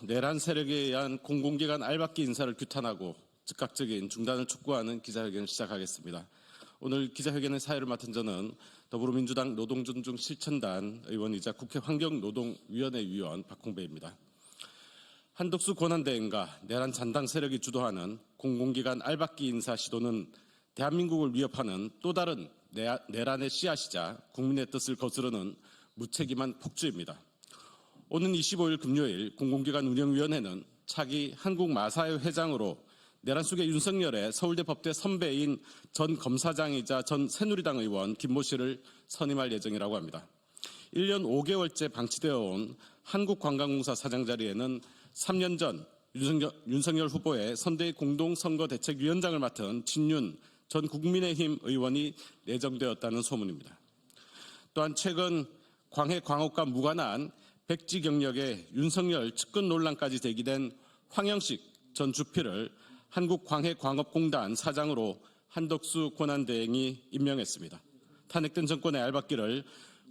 내란 세력에 의한 공공기관 알박기 인사를 규탄하고 즉각적인 중단을 촉구하는 기자회견을 시작하겠습니다. 오늘 기자회견의 사회를 맡은 저는 더불어민주당 노동존중 실천단 의원이자 국회 환경노동위원회 위원 박홍배입니다. 한덕수 권한대행과 내란 잔당 세력이 주도하는 공공기관 알박기 인사 시도는 대한민국을 위협하는 또 다른 내란의 씨앗이자 국민의 뜻을 거스르는 무책임한 폭주입니다. 오는 25일 금요일 공공기관 운영위원회는 차기 한국마사회 회장으로 내란 속의 윤석열의 서울대 법대 선배인 전 검사장이자 전 새누리당 의원 김모 씨를 선임할 예정이라고 합니다. 1년 5개월째 방치되어 온 한국관광공사 사장 자리에는 3년 전 윤석열 후보의 선대위 공동선거대책위원장을 맡은 진윤 전 국민의힘 의원이 내정되었다는 소문입니다. 또한 최근 광해 광옥과 무관한 백지 경력의 윤석열 측근 논란까지 제기된 황영식 전 주필을 한국광해광업공단 사장으로 한덕수 권한대행이 임명했습니다. 탄핵된 정권의 알박기를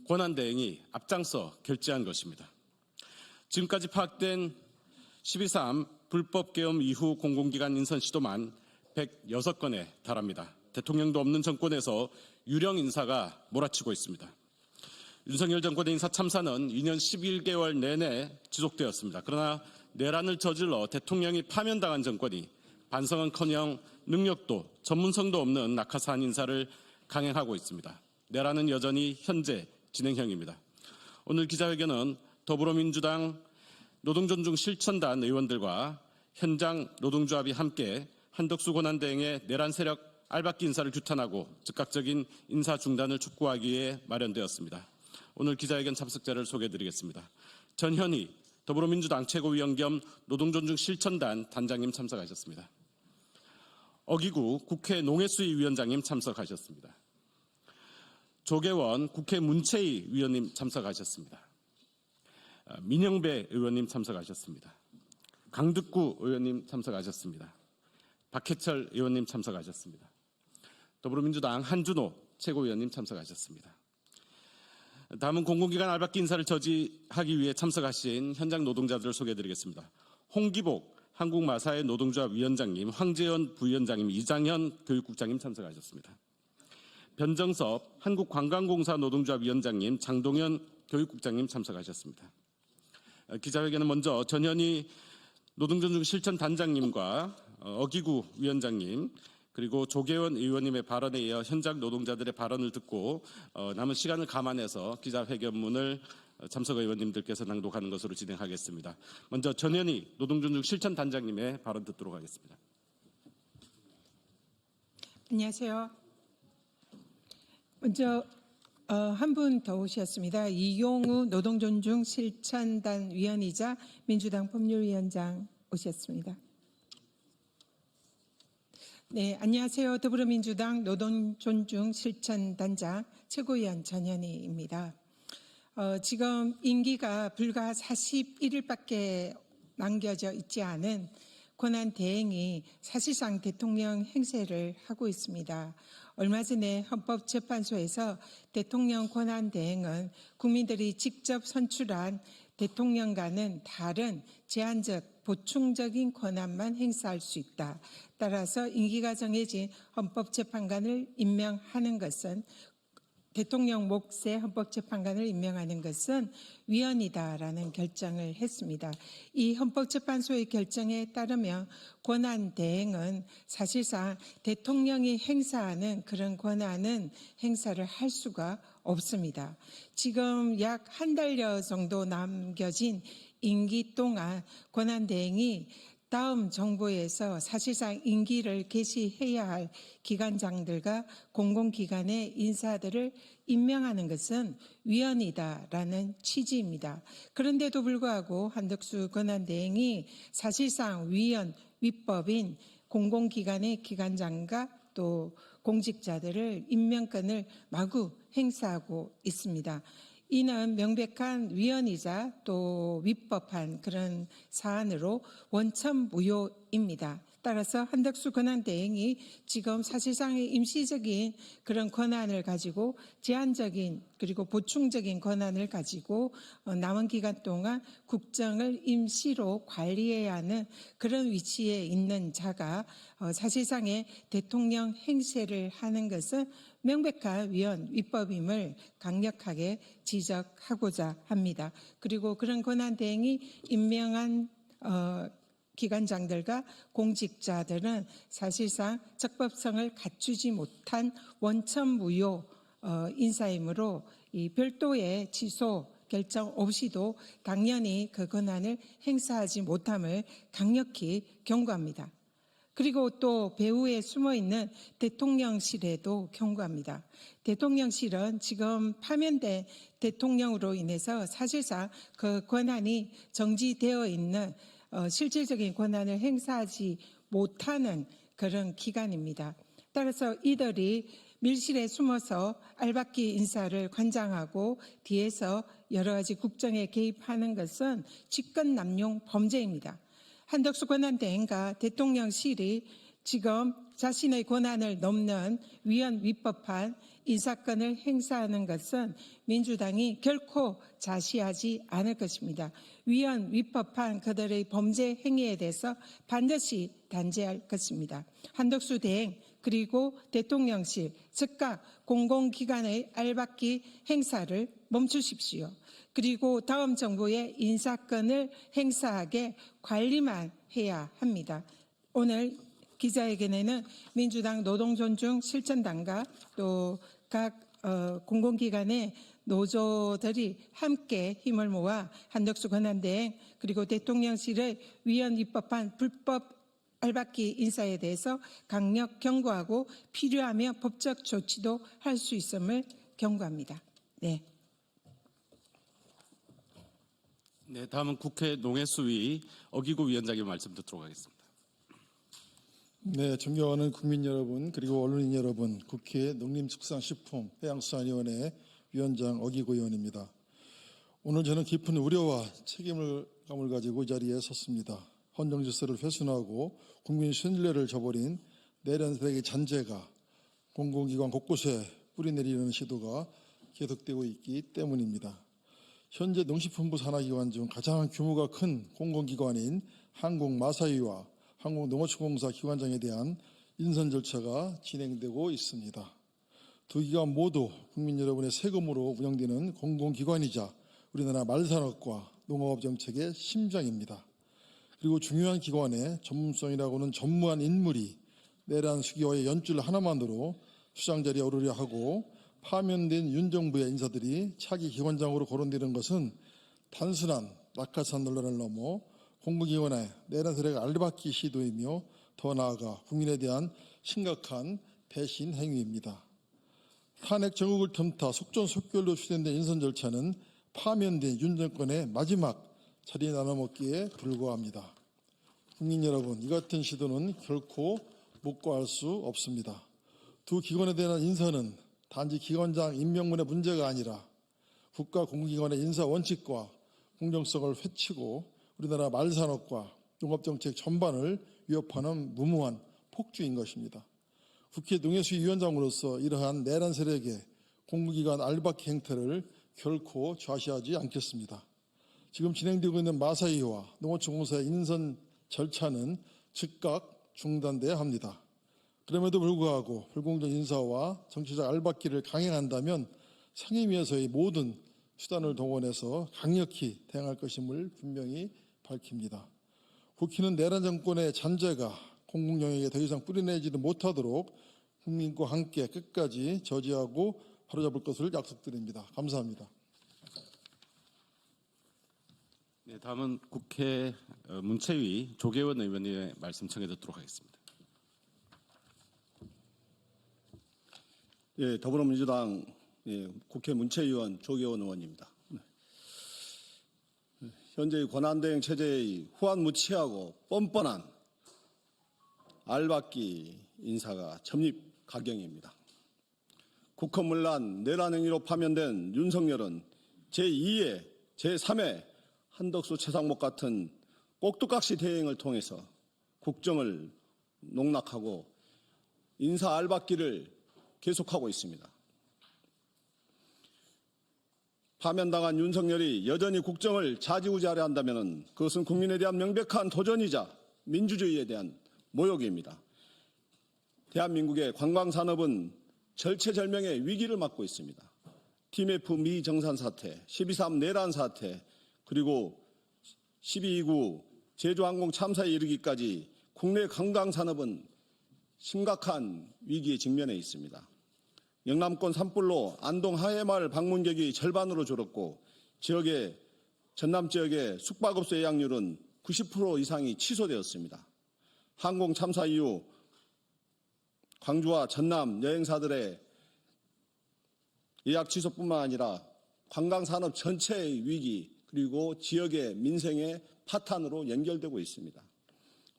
권한대행이 앞장서 결재한 것입니다. 지금까지 파악된 12.3 불법 계엄 이후 공공기관 인선 시도만 106건에 달합니다. 대통령도 없는 정권에서 유령 인사가 몰아치고 있습니다. 윤석열 정권의 인사 참사는 2년 11개월 내내 지속되었습니다. 그러나 내란을 저질러 대통령이 파면당한 정권이 반성은커녕 능력도 전문성도 없는 낙하산 인사를 강행하고 있습니다. 내란은 여전히 현재 진행형입니다. 오늘 기자회견은 더불어민주당 노동존중 실천단 의원들과 현장 노동조합이 함께 한덕수 권한대행의 내란 세력 알박기 인사를 규탄하고 즉각적인 인사 중단을 촉구하기 위해 마련되었습니다. 오늘 기자회견 참석자를 소개해드리겠습니다. 전현희 더불어민주당 최고위원 겸 노동존중 실천단 단장님 참석하셨습니다. 어기구 국회 농해수위 위원장님 참석하셨습니다. 조계원 국회 문체위 위원님 참석하셨습니다. 민영배 의원님 참석하셨습니다. 강득구 의원님 참석하셨습니다. 박해철 의원님 참석하셨습니다. 더불어민주당 한준호 최고위원님 참석하셨습니다. 다음은 공공기관 알박기 인사를 저지하기 위해 참석하신 현장 노동자들을 소개해드리겠습니다. 홍기복 한국마사회 노동조합 위원장님, 황재현 부위원장님, 이장현 교육국장님 참석하셨습니다. 변정섭 한국관광공사 노동조합 위원장님, 장동현 교육국장님 참석하셨습니다. 기자회견은 먼저 전현희 노동존중 실천단장님과 어기구 위원장님 그리고 조계원 의원님의 발언에 이어 현장 노동자들의 발언을 듣고 남은 시간을 감안해서 기자회견문을 참석 의원님들께서 낭독하는 것으로 진행하겠습니다. 먼저 전현희 노동존중 실천단장님의 발언 듣도록 하겠습니다. 안녕하세요. 먼저 한 분 더 오셨습니다. 이용우 노동존중 실천단 위원이자 민주당 법률위원장 오셨습니다. 네, 안녕하세요. 더불어민주당 노동존중 실천단장 최고위원 전현희입니다. 지금 임기가 불과 41일밖에 남겨져 있지 않은 권한대행이 사실상 대통령 행세를 하고 있습니다. 얼마 전에 헌법재판소에서 대통령 권한대행은 국민들이 직접 선출한 대통령과는 다른 제한적 보충적인 권한만 행사할 수 있다. 따라서 임기가 정해진 헌법재판관을 임명하는 것은 대통령 몫의 헌법재판관을 임명하는 것은 위헌이다라는 결정을 했습니다. 이 헌법재판소의 결정에 따르면 권한대행은 사실상 대통령이 행사하는 그런 권한은 행사를 할 수가 없습니다. 지금 약 한 달여 정도 남겨진 임기 동안 권한대행이 다음 정부에서 사실상 임기를 개시해야 할 기관장들과 공공기관의 인사들을 임명하는 것은 위헌이다라는 취지입니다. 그런데도 불구하고 한덕수 권한대행이 사실상 위헌, 위법인 공공기관의 기관장과 또 공직자들을 임명권을 마구 행사하고 있습니다. 이는 명백한 위헌이자 또 위법한 그런 사안으로 원천 무효입니다. 따라서 한덕수 권한대행이 지금 사실상의 임시적인 그런 권한을 가지고 제한적인 그리고 보충적인 권한을 가지고 남은 기간 동안 국정을 임시로 관리해야 하는 그런 위치에 있는 자가 사실상의 대통령 행세를 하는 것은 명백한 위헌, 위법임을 강력하게 지적하고자 합니다. 그리고 그런 권한대행이 임명한 기관장들과 공직자들은 사실상 적법성을 갖추지 못한 원천무효 인사이므로 이 별도의 취소 결정 없이도 당연히 그 권한을 행사하지 못함을 강력히 경고합니다. 그리고 또 배후에 숨어있는 대통령실에도 경고합니다. 대통령실은 지금 파면된 대통령으로 인해서 사실상 그 권한이 정지되어 있는 실질적인 권한을 행사하지 못하는 그런 기관입니다. 따라서 이들이 밀실에 숨어서 알박기 인사를 관장하고 뒤에서 여러 가지 국정에 개입하는 것은 직권남용 범죄입니다. 한덕수 권한대행과 대통령실이 지금 자신의 권한을 넘는 위헌 위법한 인사권을 행사하는 것은 민주당이 결코 자시하지 않을 것입니다. 위헌 위법한 그들의 범죄 행위에 대해서 반드시 단죄할 것입니다. 한덕수 대행 그리고 대통령실 즉각 공공기관의 알박기 행사를 멈추십시오. 그리고 다음 정부의 인사권을 행사하게 관리만 해야 합니다. 오늘 기자회견에는 민주당 노동존중 실천단과 또 각 공공기관의 노조들이 함께 힘을 모아 한덕수 권한대행 그리고 대통령실의 위헌 위법한 불법 알박기 인사에 대해서 강력 경고하고 필요하면 법적 조치도 할 수 있음을 경고합니다. 네. 네, 다음은 국회 농해수위 어기구 위원장의 말씀 듣도록 하겠습니다. 네, 존경하는 국민 여러분 그리고 언론인 여러분, 국회 농림축산식품해양수산위원회 위원장 어기구 의원입니다. 오늘 저는 깊은 우려와 책임감을 가지고 이 자리에 섰습니다. 헌정 질서를 훼손하고 국민 신뢰를 저버린 내란 세력의 잔재가 공공기관 곳곳에 뿌리내리는 시도가 계속되고 있기 때문입니다. 현재 농식품부 산하기관 중 가장 규모가 큰 공공기관인 한국마사위와 한국농어축공사 기관장에 대한 인선 절차가 진행되고 있습니다. 두 기관 모두 국민 여러분의 세금으로 운영되는 공공기관이자 우리나라 말산업과 농업 정책의 심장입니다. 그리고 중요한 기관의 전문성이라고는 전무한 인물이 내란 수기와의 연줄 하나만으로 수장 자리에 오르려 하고 파면된 윤 정부의 인사들이 차기 기관장으로 거론되는 것은 단순한 낙하산 논란을 넘어 공공기관의 내란 세력의 알박기 시도이며 더 나아가 국민에 대한 심각한 배신 행위입니다. 탄핵 정국을 틈타 속전속결로 추진된 인선 절차는 파면된 윤 정권의 마지막 자리 나눠먹기에 불과합니다. 국민 여러분, 이 같은 시도는 결코 묵과할 수 없습니다. 두 기관에 대한 인선은 단지 기관장 임명문의 문제가 아니라 국가 공공기관의 인사 원칙과 공정성을 해치고 우리나라 말산업과 농업정책 전반을 위협하는 무모한 폭주인 것입니다. 국회 농해수위 위원장으로서 이러한 내란 세력의 공공기관 알박기 행태를 결코 좌시하지 않겠습니다. 지금 진행되고 있는 마사위와 농어축공사의 인선 절차는 즉각 중단돼야 합니다. 그럼에도 불구하고 불공정 인사와 정치적 알박기를 강행한다면 상임위에서의 모든 수단을 동원해서 강력히 대응할 것임을 분명히 밝힙니다. 국회는 내란 정권의 잔재가 공공 영역에 더 이상 뿌리내지도 못하도록 국민과 함께 끝까지 저지하고 바로잡을 것을 약속드립니다. 감사합니다. 네, 다음은 국회 문체위 조계원 의원의 말씀 청해 듣도록 하겠습니다. 예, 더불어민주당 국회 문체위원 조계원 의원입니다. 현재의 권한대행 체제의 후한무치하고 뻔뻔한 알박기 인사가 점립가경입니다. 국헌문란 내란 행위로 파면된 윤석열은 제2회, 제3회 한덕수 최상목 같은 꼭두각시 대행을 통해서 국정을 농락하고 인사 알박기를 계속하고 있습니다. 파면당한 윤석열이 여전히 국정을 좌지우지하려 한다면 그것은 국민에 대한 명백한 도전이자 민주주의에 대한 모욕입니다. 대한민국의 관광산업은 절체절명의 위기를 맞고 있습니다. TMF 미정산 사태, 12.3 내란 사태, 그리고 12.29 제주항공 참사에 이르기까지 국내 관광산업은 심각한 위기에 직면해 있습니다. 영남권 산불로 안동 하회마을 방문객이 절반으로 줄었고 전남 지역의 숙박업소 예약률은 90% 이상이 취소되었습니다. 항공 참사 이후 광주와 전남 여행사들의 예약 취소뿐만 아니라 관광산업 전체의 위기 그리고 지역의 민생의 파탄으로 연결되고 있습니다.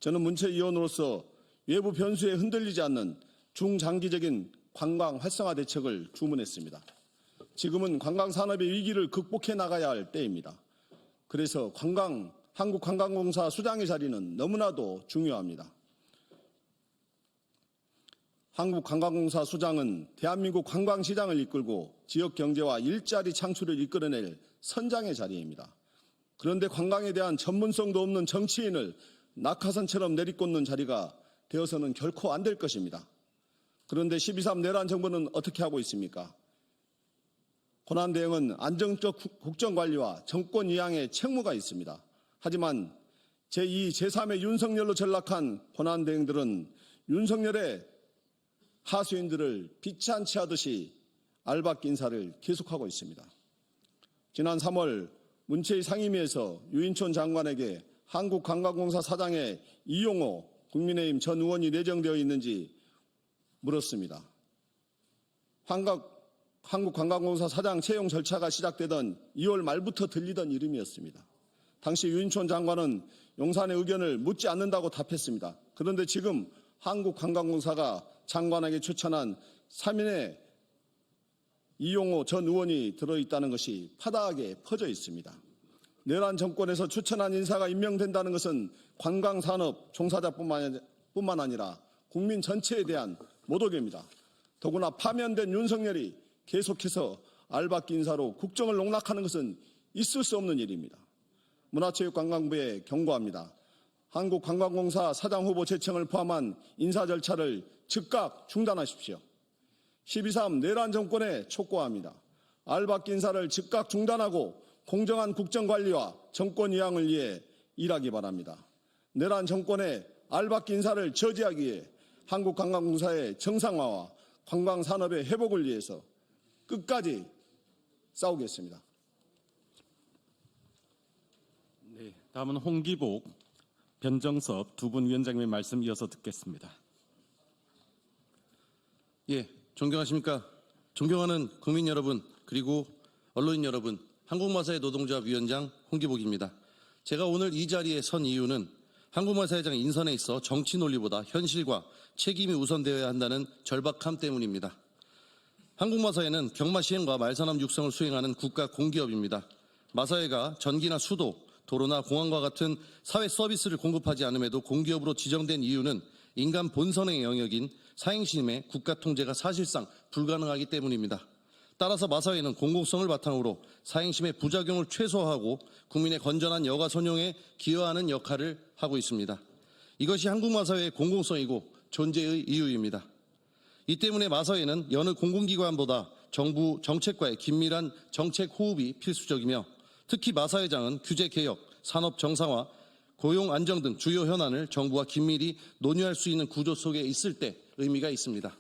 저는 문체위원으로서 외부 변수에 흔들리지 않는 중장기적인 관광 활성화 대책을 주문했습니다. 지금은 관광산업의 위기를 극복해 나가야 할 때입니다. 그래서 한국관광공사 수장의 자리는 너무나도 중요합니다. 한국관광공사 수장은 대한민국 관광시장을 이끌고 지역경제와 일자리 창출을 이끌어낼 선장의 자리입니다. 그런데 관광에 대한 전문성도 없는 정치인을 낙하산처럼 내리꽂는 자리가 되어서는 결코 안 될 것입니다. 그런데 12.3 내란 정부는 어떻게 하고 있습니까? 고난대행은 안정적 국정관리와 정권 이양의 책무가 있습니다. 하지만 제2, 제3의 윤석열로 전락한 고난대행들은 윤석열의 하수인들을 비찬치 하듯이 알박기 인사를 계속하고 있습니다. 지난 3월 문체위 상임위에서 유인촌 장관에게 한국관광공사 사장의 이용호 국민의힘 전 의원이 내정되어 있는지 물었습니다. 한국관광공사 사장 채용 절차가 시작되던 2월 말부터 들리던 이름이었습니다. 당시 유인촌 장관은 용산의 의견을 묻지 않는다고 답했습니다. 그런데 지금 한국관광공사가 장관에게 추천한 3인의 이용호 전 의원이 들어있다는 것이 파다하게 퍼져 있습니다. 내란 정권에서 추천한 인사가 임명된다는 것은 관광산업 종사자뿐만 아니라 국민 전체에 대한 모독입니다. 더구나 파면된 윤석열이 계속해서 알박기 인사로 국정을 농락하는 것은 있을 수 없는 일입니다. 문화체육관광부에 경고합니다. 한국관광공사 사장 후보 제청을 포함한 인사 절차를 즉각 중단하십시오. 12.3 내란 정권에 촉구합니다. 알박기 인사를 즉각 중단하고 공정한 국정관리와 정권 이양을 위해 일하기 바랍니다. 내란 정권의 알박기 인사를 저지하기 위해 한국관광공사의 정상화와 관광산업의 회복을 위해서 끝까지 싸우겠습니다. 네, 다음은 홍기복, 변정섭 두 분 위원장님의 말씀 이어서 듣겠습니다. 예, 존경하십니까? 존경하는 국민 여러분 그리고 언론인 여러분, 한국마사회 노동조합 위원장 홍기복입니다. 제가 오늘 이 자리에 선 이유는 한국마사회장 인선에 있어 정치 논리보다 현실과 책임이 우선되어야 한다는 절박함 때문입니다. 한국마사회는 경마 시행과 말산업 육성을 수행하는 국가 공기업입니다. 마사회가 전기나 수도, 도로나 공항과 같은 사회 서비스를 공급하지 않음에도 공기업으로 지정된 이유는 인간 본선의 영역인 사행심의 국가 통제가 사실상 불가능하기 때문입니다. 따라서 마사회는 공공성을 바탕으로 사행심의 부작용을 최소화하고 국민의 건전한 여가 선용에 기여하는 역할을 하고 있습니다. 이것이 한국마사회의 공공성이고 존재의 이유입니다. 이 때문에 마사회는 여느 공공기관보다 정부 정책과의 긴밀한 정책 호흡이 필수적이며 특히 마사회장은 규제 개혁, 산업 정상화, 고용 안정 등 주요 현안을 정부와 긴밀히 논의할 수 있는 구조 속에 있을 때 의미가 있습니다.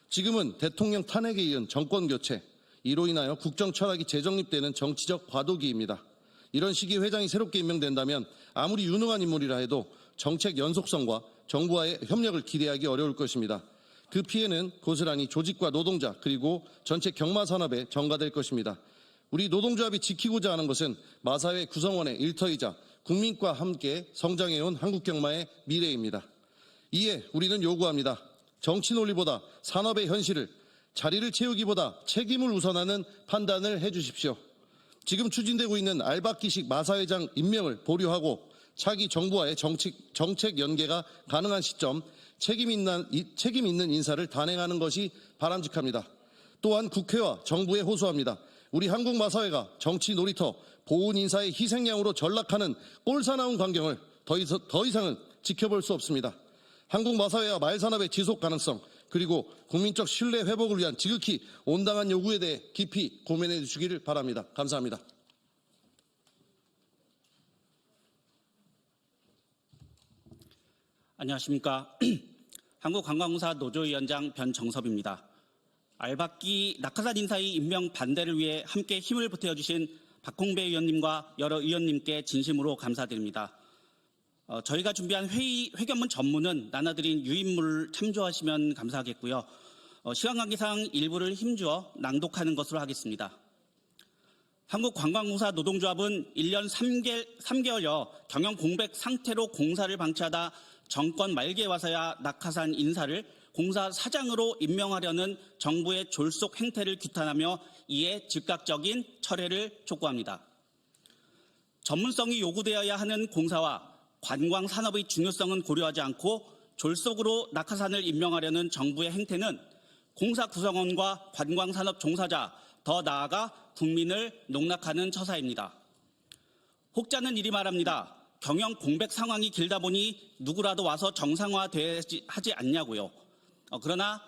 지금은 대통령 탄핵에 이은 정권 교체, 이로 인하여 국정 철학이 재정립되는 정치적 과도기입니다. 이런 시기에 회장이 새롭게 임명된다면 아무리 유능한 인물이라 해도 정책 연속성과 정부와의 협력을 기대하기 어려울 것입니다. 그 피해는 고스란히 조직과 노동자 그리고 전체 경마산업에 전가될 것입니다. 우리 노동조합이 지키고자 하는 것은 마사회 구성원의 일터이자 국민과 함께 성장해온 한국경마의 미래입니다. 이에 우리는 요구합니다. 정치 논리보다 산업의 현실을, 자리를 채우기보다 책임을 우선하는 판단을 해주십시오. 지금 추진되고 있는 알박기식 마사회장 임명을 보류하고 차기 정부와의 정책 연계가 가능한 시점 책임 있는 인사를 단행하는 것이 바람직합니다. 또한 국회와 정부에 호소합니다. 우리 한국마사회가 정치 놀이터, 보훈 인사의 희생양으로 전락하는 꼴사나운 광경을 더 이상은 지켜볼 수 없습니다. 한국마사회와 말산업의 지속 가능성 그리고 국민적 신뢰 회복을 위한 지극히 온당한 요구에 대해 깊이 고민해 주시기를 바랍니다. 감사합니다. 안녕하십니까. 한국관광공사 노조위원장 변정섭입니다. 알박기 낙하산 인사의 임명 반대를 위해 함께 힘을 보태어주신 박홍배 의원님과 여러 의원님께 진심으로 감사드립니다. 저희가 준비한 회견문 전문은 나눠드린 유인물을 참조하시면 감사하겠고요. 시간 관계상 일부를 힘주어 낭독하는 것으로 하겠습니다. 한국관광공사 노동조합은 1년 3개월여 경영 공백 상태로 공사를 방치하다 정권 말기에 와서야 낙하산 인사를 공사 사장으로 임명하려는 정부의 졸속 행태를 규탄하며 이에 즉각적인 철회를 촉구합니다. 전문성이 요구되어야 하는 공사와 관광 산업의 중요성은 고려하지 않고 졸속으로 낙하산을 임명하려는 정부의 행태는 공사 구성원과 관광 산업 종사자, 더 나아가 국민을 농락하는 처사입니다. 혹자는 이리 말합니다. 경영 공백 상황이 길다 보니 누구라도 와서 정상화하지 않냐고요. 그러나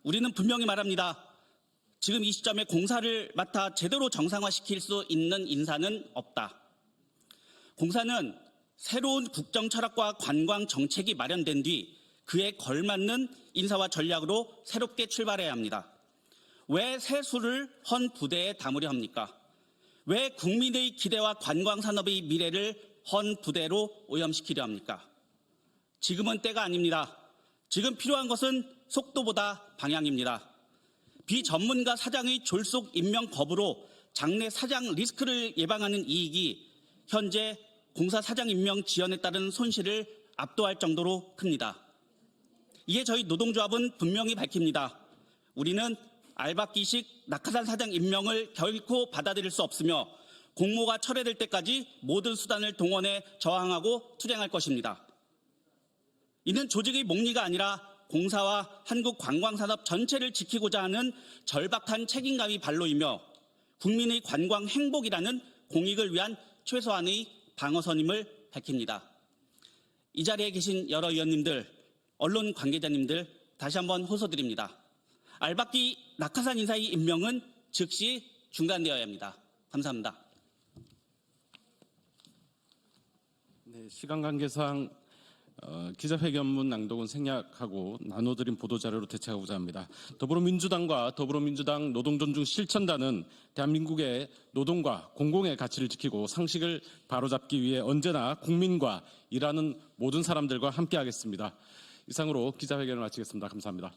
우리는 분명히 말합니다. 지금 이 시점에 공사를 맡아 제대로 정상화시킬 수 있는 인사는 없다. 공사는 새로운 국정 철학과 관광 정책이 마련된 뒤 그에 걸맞는 인사와 전략으로 새롭게 출발해야 합니다. 왜 세수를 헌 부대에 담으려 합니까? 왜 국민의 기대와 관광 산업의 미래를 헌 부대로 오염시키려 합니까? 지금은 때가 아닙니다. 지금 필요한 것은 속도보다 방향입니다. 비전문가 사장의 졸속 임명 거부로 장내 사장 리스크를 예방하는 이익이 현재 공사 사장 임명 지연에 따른 손실을 압도할 정도로 큽니다. 이에 저희 노동조합은 분명히 밝힙니다. 우리는 알박기식 낙하산 사장 임명을 결코 받아들일 수 없으며 공모가 철회될 때까지 모든 수단을 동원해 저항하고 투쟁할 것입니다. 이는 조직의 목리가 아니라 공사와 한국 관광산업 전체를 지키고자 하는 절박한 책임감이 발로이며 국민의 관광 행복이라는 공익을 위한 최소한의 방어선임을 밝힙니다. 이 자리에 계신 여러 의원님들, 언론 관계자님들 다시 한번 호소드립니다. 알박기 낙하산 인사의 임명은 즉시 중단되어야 합니다. 감사합니다. 네, 시간 관계상 기자회견문 낭독은 생략하고 나눠드린 보도자료로 대체하고자 합니다. 더불어민주당과 더불어민주당 노동존중 실천단은 대한민국의 노동과 공공의 가치를 지키고 상식을 바로잡기 위해 언제나 국민과 일하는 모든 사람들과 함께하겠습니다. 이상으로 기자회견을 마치겠습니다. 감사합니다.